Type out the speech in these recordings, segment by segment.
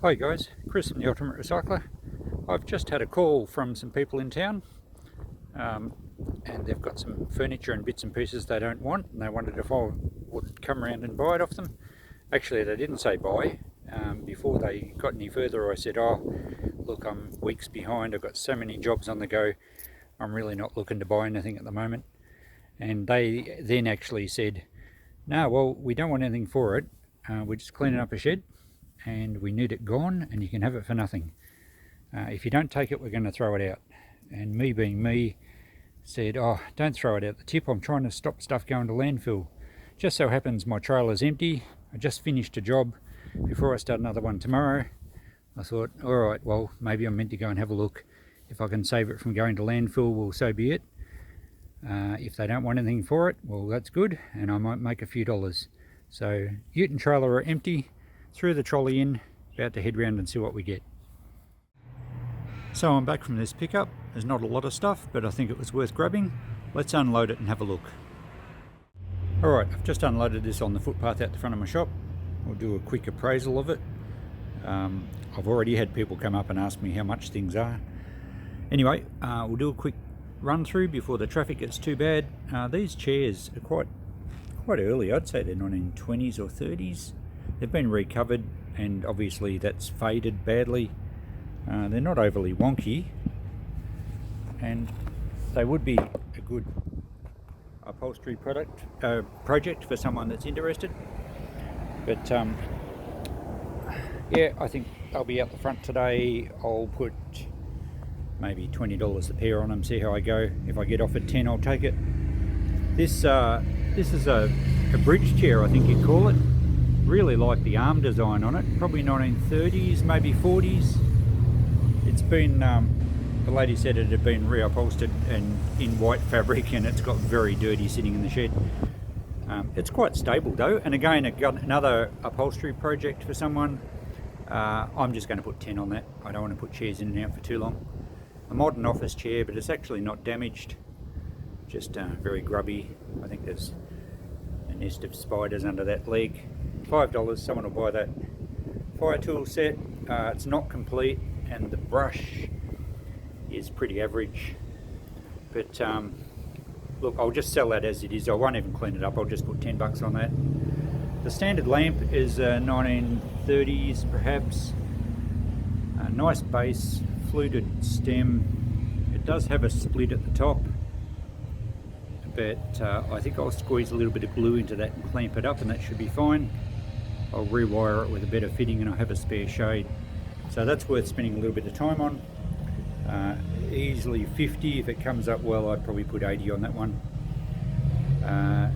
Hi guys, Chris from the Ultimate Recycler. I've just had a call from some people in town and they've got some furniture and bits and pieces they don't want, and they wondered if I would come around and buy it off them. Actually, they didn't say buy. Before they got any further, I said, oh look, I'm weeks behind, I've got so many jobs on the go, I'm really not looking to buy anything at the moment. And they then actually said, no, well, we don't want anything for it, we're just cleaning up a shed and we need it gone and you can have it for nothing. If you don't take it, we're going to throw it out. And me being me, said, oh, don't throw it out the tip, I'm trying to stop stuff going to landfill. Just so happens my trailer's empty. I just finished a job before I start another one tomorrow. I thought, alright, well, maybe I'm meant to go and have a look. If I can save it from going to landfill, well, so be it. If they don't want anything for it, well, that's good, and I might make a few dollars. So ute and trailer are empty, threw the trolley in, about to head round and see what we get. So I'm back from this pickup. There's not a lot of stuff, but I think it was worth grabbing. Let's unload it and have a look. Alright, I've just unloaded this on the footpath out the front of my shop. We'll do a quick appraisal of it. I've already had people come up and ask me how much things are. Anyway, we'll do a quick run through before the traffic gets too bad. These chairs are quite early. I'd say they're 1920s or 30s. They've been recovered and obviously that's faded badly. They're not overly wonky and they would be a good upholstery project for someone that's interested. But yeah, I think they'll be out the front today. I'll put maybe $20 a pair on them, see how I go. If I get offered 10, I'll take it. This is a bridge chair, I think you'd call it. Really like the arm design on it, probably 1930s, maybe 40s. It's been, the lady said it had been reupholstered and in white fabric, and it's got very dirty sitting in the shed. It's quite stable though, and again, I've got another upholstery project for someone. I'm just going to put 10 on that. I don't want to put chairs in and out for too long. A modern office chair, but it's actually not damaged, just very grubby. I think there's a nest of spiders under that leg. $5, someone will buy that. Fire tool set, it's not complete, and the brush is pretty average, but look, I'll just sell that as it is. I won't even clean it up, I'll just put $10 on that. The standard lamp is 1930s perhaps. A nice base, fluted stem. It does have a split at the top, but I think I'll squeeze a little bit of glue into that and clamp it up and that should be fine. I'll rewire it with a better fitting and I'll have a spare shade. So that's worth spending a little bit of time on. Easily 50. If it comes up well, I'd probably put 80 on that one.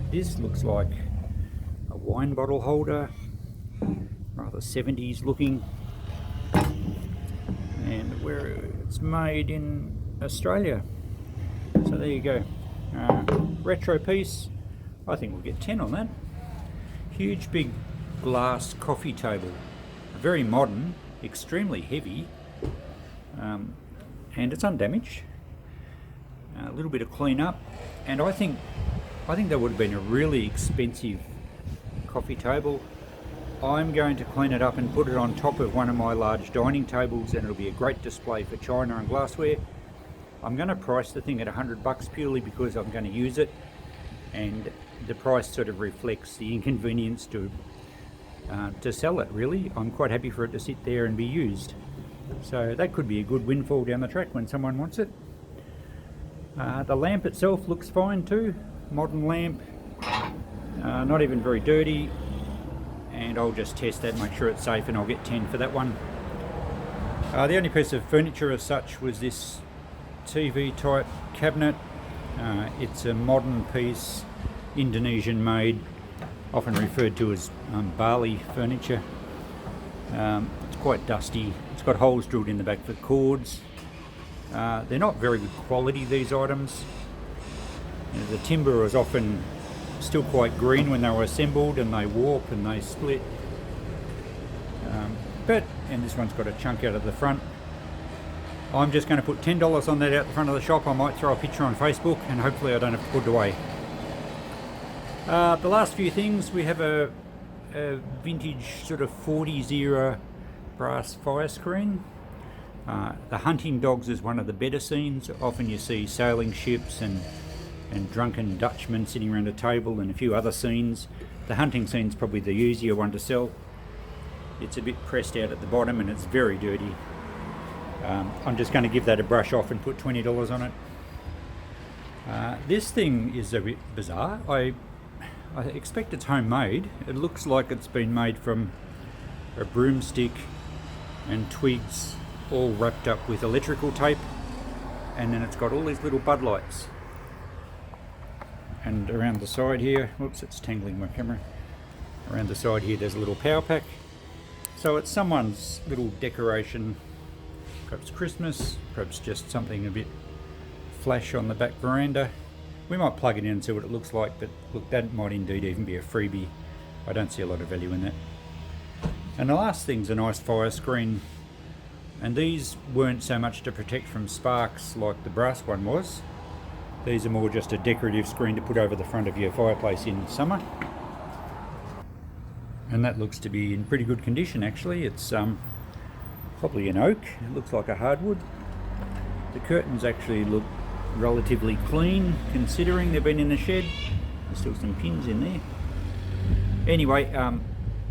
This looks like a wine bottle holder, rather 70s looking, and where it's made in Australia. So there you go. Retro piece, I think we'll get 10 on that. Huge big glass coffee table, very modern, extremely heavy, and it's undamaged. A little bit of clean up, and I think that would have been a really expensive coffee table. I'm going to clean it up and put it on top of one of my large dining tables, and it'll be a great display for china and glassware. I'm going to price the thing at $100 purely because I'm going to use it, and the price sort of reflects the inconvenience to sell it, really. I'm quite happy for it to sit there and be used. So that could be a good windfall down the track when someone wants it. The lamp itself looks fine too. Modern lamp, not even very dirty. And I'll just test that, make sure it's safe, and I'll get 10 for that one. The only piece of furniture as such was this TV type cabinet. It's a modern piece, Indonesian made, often referred to as Bali furniture. It's quite dusty. It's got holes drilled in the back for cords. They're not very good quality, these items. The timber is often still quite green when they were assembled, and they warp and they split. And this one's got a chunk out of the front. I'm just going to put $10 on that out the front of the shop. I might throw a picture on Facebook and hopefully I don't have to put it away. The last few things, we have a vintage sort of 40s era brass fire screen. The hunting dogs is one of the better scenes. Often you see sailing ships and drunken Dutchmen sitting around a table and a few other scenes. The hunting scene's probably the easier one to sell. It's a bit pressed out at the bottom and it's very dirty. I'm just going to give that a brush off and put $20 on it. This thing is a bit bizarre. I expect it's homemade. It looks like it's been made from a broomstick and twigs all wrapped up with electrical tape, and then it's got all these little bud lights. And around the side here, whoops, it's tangling my camera. Around the side here there's a little power pack. So it's someone's little decoration, perhaps Christmas, perhaps just something a bit flash on the back veranda. We might plug it in and see what it looks like, but look, that might indeed even be a freebie. I don't see a lot of value in that. And the last thing's a nice fire screen. And these weren't so much to protect from sparks like the brass one was. These are more just a decorative screen to put over the front of your fireplace in summer. And that looks to be in pretty good condition actually. It's probably an oak. It looks like a hardwood. The curtains actually look relatively clean considering they've been in the shed. There's still some pins in there. Anyway,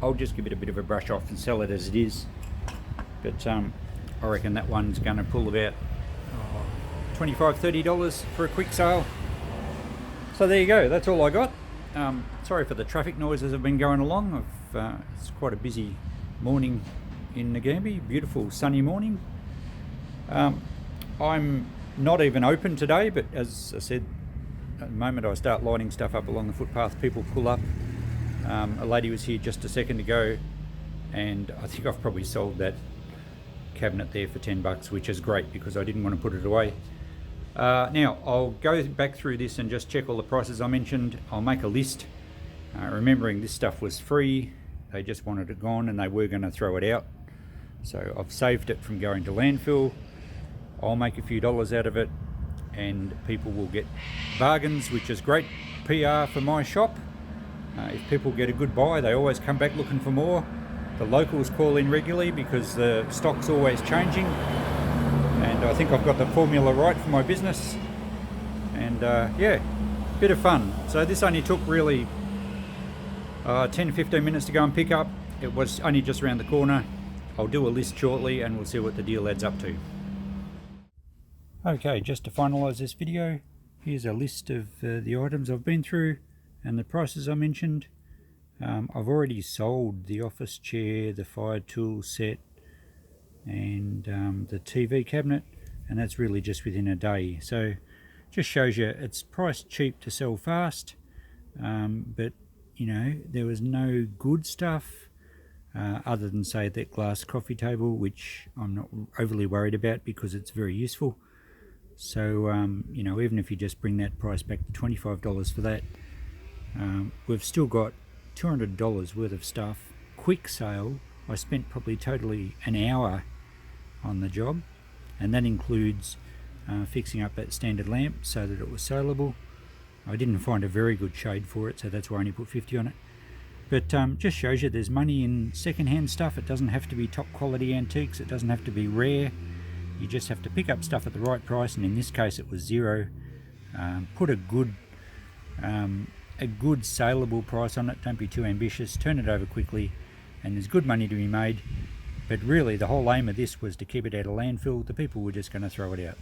I'll just give it a bit of a brush off and sell it as it is. But I reckon that one's going to pull about $25–30 for a quick sale. So there you go, that's all I got. Sorry for the traffic noises have been going along. It's quite a busy morning in Nagambie, beautiful sunny morning. I'm not even open today, but as I said, at the moment I start lighting stuff up along the footpath, people pull up. A lady was here just a second ago, and I think I've probably sold that cabinet there for $10, which is great because I didn't want to put it away. Now I'll go back through this and just check all the prices I mentioned. I'll make a list, remembering this stuff was free. They just wanted it gone and they were going to throw it out, so I've saved it from going to landfill. I'll make a few dollars out of it and people will get bargains, which is great PR for my shop. If people get a good buy, they always come back looking for more. The locals call in regularly because the stock's always changing, and I think I've got the formula right for my business. And yeah, bit of fun. So this only took really 10–15 minutes to go and pick up. It was only just around the corner. I'll do a list shortly and we'll see what the deal adds up to. Okay, just to finalise this video, here's a list of the items I've been through and the prices I mentioned. I've already sold the office chair, the fire tool set, and the TV cabinet, and that's really just within a day. So just shows you it's priced cheap to sell fast, but you know, there was no good stuff other than say that glass coffee table, which I'm not overly worried about because it's very useful. So you know, even if you just bring that price back to $25 for that, we've still got $200 worth of stuff. Quick sale. I spent probably totally an hour on the job, and that includes fixing up that standard lamp so that it was saleable. I didn't find a very good shade for it, so that's why I only put 50 on it. But just shows you there's money in second-hand stuff. It doesn't have to be top quality antiques, it doesn't have to be rare. You just have to pick up stuff at the right price, and in this case it was zero. Put a good saleable price on it. Don't be too ambitious, turn it over quickly, and there's good money to be made. But really the whole aim of this was to keep it out of landfill. The people were just going to throw it out.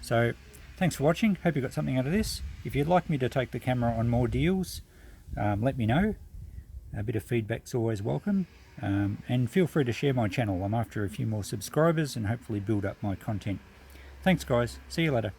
So thanks for watching, hope you got something out of this. If you'd like me to take the camera on more deals, let me know. A bit of feedback's always welcome, and feel free to share my channel. I'm after a few more subscribers and hopefully build up my content. Thanks guys, see you later.